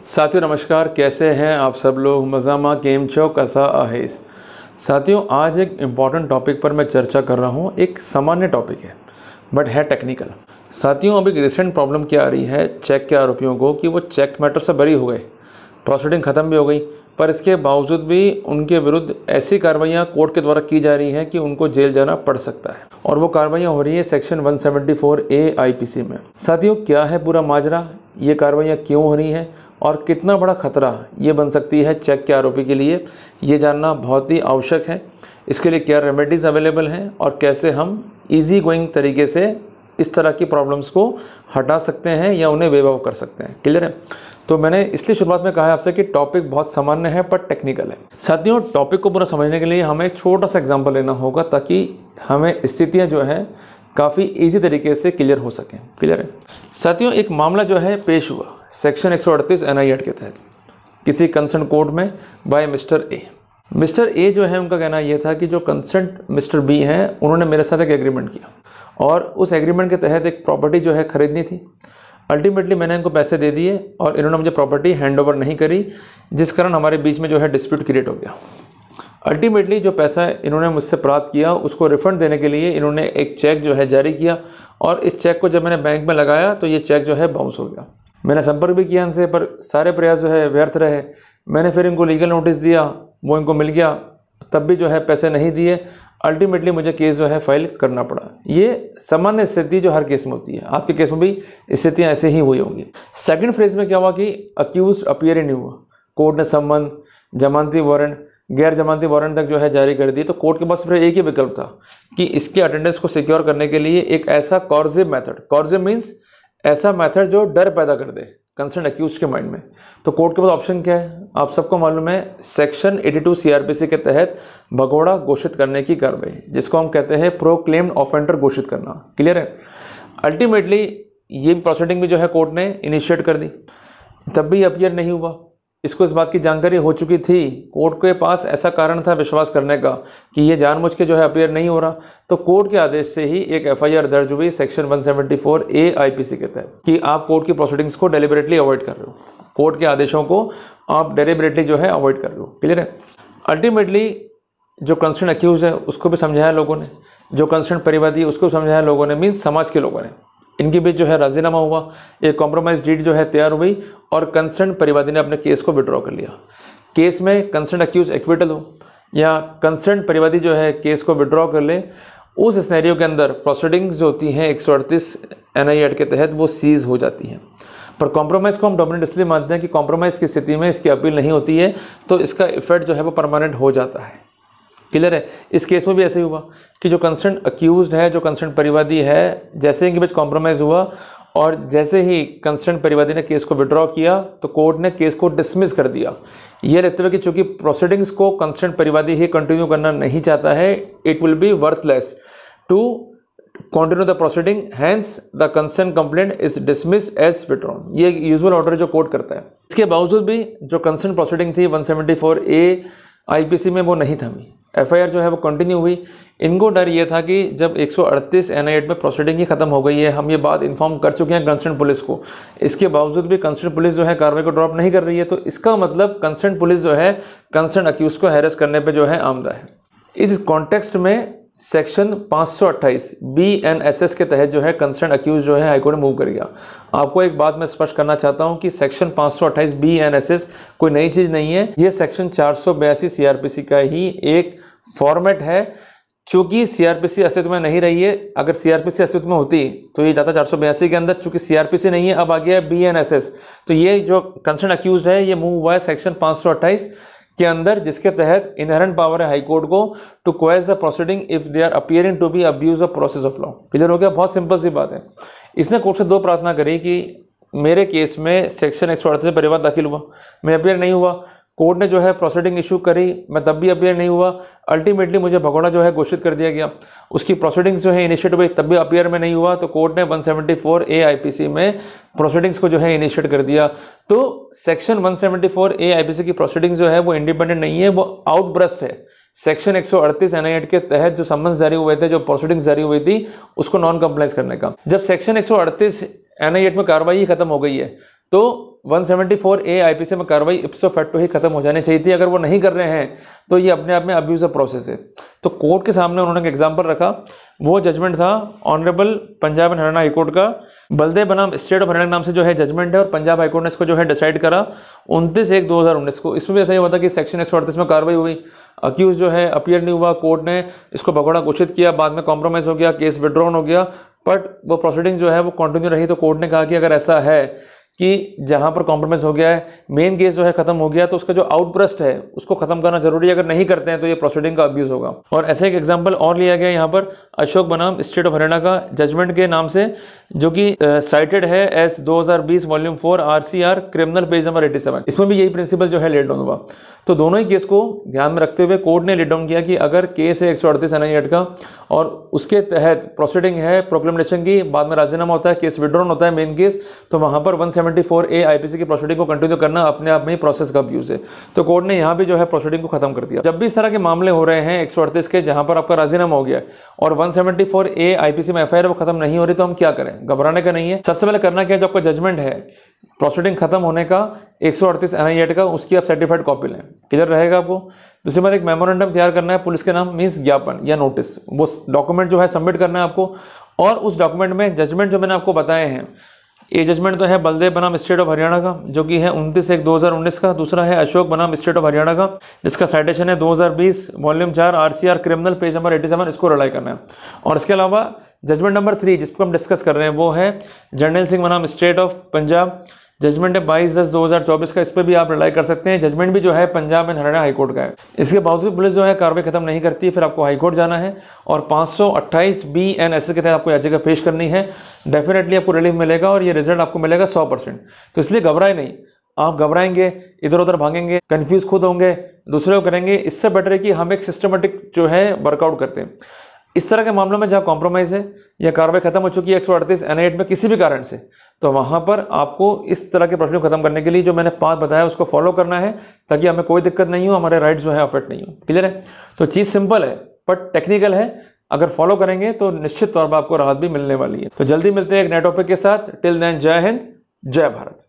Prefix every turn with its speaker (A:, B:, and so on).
A: साथियों नमस्कार, कैसे हैं आप सब लोग। मज़ामा केम छो कसा आहेस। साथियों आज एक इम्पॉर्टेंट टॉपिक पर मैं चर्चा कर रहा हूँ। एक सामान्य टॉपिक है बट है टेक्निकल। साथियों अब एक रिसेंट प्रॉब्लम क्या आ रही है चेक के आरोपियों को कि वो चेक मैटर से बरी हो गए, प्रोसीडिंग ख़त्म भी हो गई, पर इसके बावजूद भी उनके विरुद्ध ऐसी कार्रवाइयाँ कोर्ट के द्वारा की जा रही हैं कि उनको जेल जाना पड़ सकता है। और वो कार्रवाइयाँ हो रही है सेक्शन 174A IPC में। साथियों क्या है पूरा माजरा, ये कार्रवाइयाँ क्यों हो रही हैं और कितना बड़ा खतरा ये बन सकती है चेक के आरोपी के लिए, ये जानना बहुत ही आवश्यक है। इसके लिए क्या रेमेडीज़ अवेलेबल हैं और कैसे हम इजी गोइंग तरीके से इस तरह की प्रॉब्लम्स को हटा सकते हैं या उन्हें वेव ऑफ कर सकते हैं। क्लियर है? तो मैंने इसलिए शुरुआत में कहा है आपसे कि टॉपिक बहुत सामान्य है पर टेक्निकल है। साथियों टॉपिक को पूरा समझने के लिए हमें एक छोटा सा एग्जांपल लेना होगा ताकि हमें स्थितियां जो है काफ़ी इजी तरीके से क्लियर हो सकें। क्लियर है? साथियों एक मामला जो है पेश हुआ सेक्शन 138 NI एक्ट के तहत किसी कंसर्न कोर्ट में by mister A. Mister A जो है उनका कहना यह था कि जो कंसर्न मिस्टर बी हैं उन्होंने मेरे साथ एक एग्रीमेंट किया और उस एग्रीमेंट के तहत एक प्रॉपर्टी जो है ख़रीदनी थी। अल्टीमेटली मैंने इनको पैसे दे दिए और इन्होंने मुझे प्रॉपर्टी हैंड ओवर नहीं करी, जिस कारण हमारे बीच में जो है डिस्प्यूट क्रिएट हो गया। अल्टीमेटली जो पैसा इन्होंने मुझसे प्राप्त किया उसको रिफ़ंड देने के लिए इन्होंने एक चेक जो है जारी किया और इस चेक को जब मैंने बैंक में लगाया तो ये चेक जो है बाउंस हो गया। मैंने संपर्क भी किया इनसे पर सारे प्रयास जो है व्यर्थ रहे। मैंने फिर इनको लीगल नोटिस दिया, वो इनको मिल गया, तब भी जो है पैसे नहीं दिए। अल्टीमेटली मुझे केस जो है फाइल करना पड़ा। ये सामान्य स्थिति जो हर केस में होती है, आपके केस में भी स्थितियाँ ऐसे ही हुई होंगी। सेकंड फेज में क्या हुआ कि अक्यूज अपीयर ही नहीं हुआ। कोर्ट ने सम्मन, जमानती वारंट, गैर जमानती वारंट तक जो है जारी कर दी। तो कोर्ट के पास फिर एक ही विकल्प था कि इसके अटेंडेंस को सिक्योर करने के लिए एक ऐसा कॉर्जिव मेथड, कॉर्जिव मीन्स ऐसा मेथड जो डर पैदा कर दे कंसर्न अक्यूज के माइंड में। तो कोर्ट के पास ऑप्शन क्या है, आप सबको मालूम है, सेक्शन 82 CRPC के तहत भगोड़ा घोषित करने की कार्रवाई, जिसको हम कहते हैं प्रोक्लेम्ड ऑफेंडर घोषित करना। क्लियर है? अल्टीमेटली ये प्रोसीडिंग भी जो है कोर्ट ने इनिशिएट कर दी, तब भी अपीयर नहीं हुआ। इसको इस बात की जानकारी हो चुकी थी, कोर्ट के पास ऐसा कारण था विश्वास करने का कि ये जानबूझ के जो है अपीयर नहीं हो रहा। तो कोर्ट के आदेश से ही एक FIR दर्ज हुई सेक्शन 174A IPC के तहत कि आप कोर्ट की प्रोसीडिंग्स को डेलिबरेटली अवॉइड कर रहे हो, कोर्ट के आदेशों को आप डेलिबरेटली जो है अवॉइड कर रहे हो। क्लियर है? अल्टीमेटली जो कंसर्न अक्यूज है उसको भी समझाया लोगों ने, जो कंसर्न परिवादी है उसको समझाया लोगों ने, मीन्स समाज के लोगों ने। इनके बीच जो है राजीनामा हुआ, एक कॉम्प्रोमाइज डीड जो है तैयार हुई और कंसर्न परिवादी ने अपने केस को विड्रॉ कर लिया। केस में कंसर्न अक्यूज एक्विटल हो या कंसर्न परिवादी जो है केस को विड्रॉ कर ले, उस सिनेरियो के अंदर प्रोसीडिंग्स जो होती हैं 138 NI एक्ट के तहत वो सीज हो जाती हैं। पर कॉम्प्रोमाइज़ को हम डोमिनेंट इसलिए मानते हैं कि कॉम्प्रोमाइज़ की स्थिति में इसकी अपील नहीं होती है, तो इसका इफेक्ट जो है वो परमानेंट हो जाता है। क्लियर है? इस केस में भी ऐसे ही हुआ कि जो कंसर्न अक्यूज्ड है, जो कंसर्न परिवादी है, जैसे इनके बीच कॉम्प्रोमाइज़ हुआ और जैसे ही कंसर्न परिवादी ने केस को विड्रॉ किया तो कोर्ट ने केस को डिसमिस कर दिया, ये रहते हुए कि चूंकि प्रोसीडिंग्स को कंसर्न परिवादी ही कंटिन्यू करना नहीं चाहता है, it will be worthless to continue the proceeding, hence the concern complaint is dismissed as withdrawn. ये यूजुअल ऑर्डर जो कोर्ट करता है। इसके बावजूद भी जो कंसर्न प्रोसीडिंग थी 174A IPC में वो नहीं थमी, FIR जो है वो कंटिन्यू हुई। इनको डर ये था कि जब 138 NI एक्ट में प्रोसीडिंग ही खत्म हो गई है, हम ये बात इन्फॉर्म कर चुके हैं कंसर्न पुलिस को, इसके बावजूद भी कंसर्न पुलिस जो है कार्रवाई को ड्रॉप नहीं कर रही है, तो इसका मतलब कंसर्न पुलिस जो है कंसर्न अक्यूज को हैरेस करने पे जो है आमदा है। इस कॉन्टेक्स्ट में सेक्शन 528 BNSS के तहत जो है कंसर्न अक्यूज जो है हाईकोर्ट ने मूव कर गया। आपको एक बात मैं स्पष्ट करना चाहता हूं कि सेक्शन 528 BNSS कोई नई चीज़ नहीं है, ये सेक्शन 482 CRPC का ही एक फॉर्मेट है। चूँकि CRPC अस्तित्व में नहीं रही है, अगर CRPC अस्तित्व में होती तो ये जाता 482 के अंदर। चूँकि CRPC नहीं है, अब आ गया है BNSS, तो ये जो कंसर्न अक्यूज है ये मूव हुआ है सेक्शन 528 के अंदर, जिसके तहत इनहेरेंट पावर है हाई कोर्ट को to quash the proceeding if they are appearing to be abuse of process of law. Clear हो गया? बहुत सिंपल सी बात है। इसने कोर्ट से दो प्रार्थना करी कि मेरे केस में सेक्शन 138 से परिवाद दाखिल हुआ, मैं अपीयर नहीं हुआ, कोर्ट ने जो है प्रोसीडिंग इशू करी, मैं तब भी अपीयर नहीं हुआ, अल्टीमेटली मुझे भगोड़ा जो है घोषित कर दिया गया, उसकी प्रोसीडिंग्स जो है इनिशिएट हुई, तब भी अपीयर में नहीं हुआ, तो कोर्ट ने 174A IPC में प्रोसीडिंग्स को जो है इनिशिएट कर दिया। तो सेक्शन 174A IPC की प्रोसीडिंग्स जो है वो इंडिपेंडेंट नहीं है, वो आउटब्रस्ट है सेक्शन 138 NI एक्ट के तहत जो समन्स जारी हुए थे, जो प्रोसीडिंग्स जारी हुई थी, उसको नॉन कंप्लाइंस करने का। जब सेक्शन 138 NI एक्ट में कार्रवाई खत्म हो गई है तो 174A आईपीसी में कार्रवाई इप्सो फैक्टो ही खत्म हो जानी चाहिए थी। अगर वो नहीं कर रहे हैं तो ये अपने आप में अब्यूज़ प्रोसेस है। तो कोर्ट के सामने उन्होंने एक एग्जांपल रखा, वो जजमेंट था honourable Punjab and Haryana high court का, बलदेव बनाम स्टेट ऑफ हरियाणा नाम से जो है जजमेंट है, और पंजाब हाईकोर्ट ने इसको जो है डिसाइड करा 29/1/2019 को। इसमें भी ऐसा ही हुआ था कि सेक्शन 138 में कार्रवाई हुई, अक्यूज जो है अपीयर नहीं हुआ, कोर्ट ने इसको भगोड़ा घोषित किया, बाद में कॉम्प्रोमाइज़ हो गया, केस विड्रॉन हो गया, बट वो प्रोसीडिंग जो है वो कंटिन्यू रही। तो कोर्ट ने कहा कि अगर ऐसा है कि जहां पर कॉम्प्रोमाइज़ हो गया है, मेन केस जो है खत्म हो गया, तो उसका जो आउटब्रस्ट है उसको खत्म करना जरूरी है। अगर नहीं करते हैं तो ये प्रोसीडिंग का अब्यूज़ होगा। और ऐसे एक एग्जांपल और लिया गया यहाँ पर अशोक बनाम स्टेट ऑफ हरियाणा का जजमेंट के नाम से, जो कि साइटेड है S 2020 volume 4 RCR criminal page number 87। इसमें भी यही प्रिंसिपल जो है लेट डाउन हुआ। तो दोनों ही केस को ध्यान में रखते हुए कोर्ट ने लेट डाउन किया कि अगर केस है 138 NI एक्ट का और उसके तहत प्रोसीडिंग है प्रोक्लेमेशन की, बाद में राजीनामा होता है, केस विड्रॉन होता है मेन केस, तो वहां पर 174A आईपीसी की प्रोसीडिंग को कंटिन्यू करना अपने आप में ही प्रोसेस का अब्यूज है। तो कोर्ट ने यहाँ भी जो है प्रोसीडिंग को खत्म कर दिया। जब भी इस तरह के मामले हो रहे हैं 138 के, जहां पर आपका राजीनामा हो गया है और 174A आईपीसी में FIR वो खत्म नहीं हो रही, तो हम क्या करें? घबराने का नहीं है। सबसे पहले करना क्या है, जो आपका जजमेंट है प्रोसीडिंग खत्म होने का 138 NI एक्ट का, उसकी आप सर्टिफाइड कॉपी लें, क्लियर रहेगा आपको। दूसरी बात, एक मेमोरेंडम तैयार करना है पुलिस के नाम, मीन्स ज्ञापन या नोटिस, वो डॉक्यूमेंट जो है सबमिट करना है आपको। और उस डॉक्यूमेंट में जजमेंट जो मैंने आपको बताए हैं, ये जजमेंट तो है बलदेव बनाम स्टेट ऑफ हरियाणा का, जो कि है 29/1/2019 का। दूसरा है अशोक बनाम स्टेट ऑफ हरियाणा का, जिसका साइटेशन है 2020 volume 4 RCR criminal page number 87। इसको रिलाई करना है। और इसके अलावा जजमेंट नंबर 3 जिसको हम डिस्कस कर रहे हैं, वो है जर्नैल सिंह बनाम स्टेट ऑफ पंजाब, जजमेंट है 22/10/2024 का। इस पर भी आप रिलाई कर सकते हैं। जजमेंट भी जो है पंजाब एंड हरियाणा हाईकोर्ट का है। इसके बावजूद पुलिस जो है कार्रवाई खत्म नहीं करती है, फिर आपको हाईकोर्ट जाना है और 528BNS के तहत आपको याचिका पेश करनी है। डेफिनेटली आपको रिलीफ मिलेगा और ये रिजल्ट आपको मिलेगा 100%। तो इसलिए घबराए नहीं। आप घबराएंगे, इधर उधर भागेंगे, कंफ्यूज खुद होंगे, दूसरे को करेंगे, इससे बेटर है कि हम एक सिस्टमेटिक जो है वर्कआउट करते हैं। इस तरह के मामलों में जहाँ कॉम्प्रोमाइज़ है या कार्रवाई खत्म हो चुकी है 138 NI एक्ट में किसी भी कारण से, तो वहाँ पर आपको इस तरह के प्रश्नों को खत्म करने के लिए जो मैंने 5 बताया उसको फॉलो करना है, ताकि हमें कोई दिक्कत नहीं हो, हमारे राइट्स जो है अफेक्ट नहीं हो। क्लियर है? तो चीज़ सिंपल है बट टेक्निकल है। अगर फॉलो करेंगे तो निश्चित तौर पर आपको राहत भी मिलने वाली है। तो जल्दी मिलते हैं एक नए टॉपिक के साथ। टिल देन, जय हिंद, जय भारत।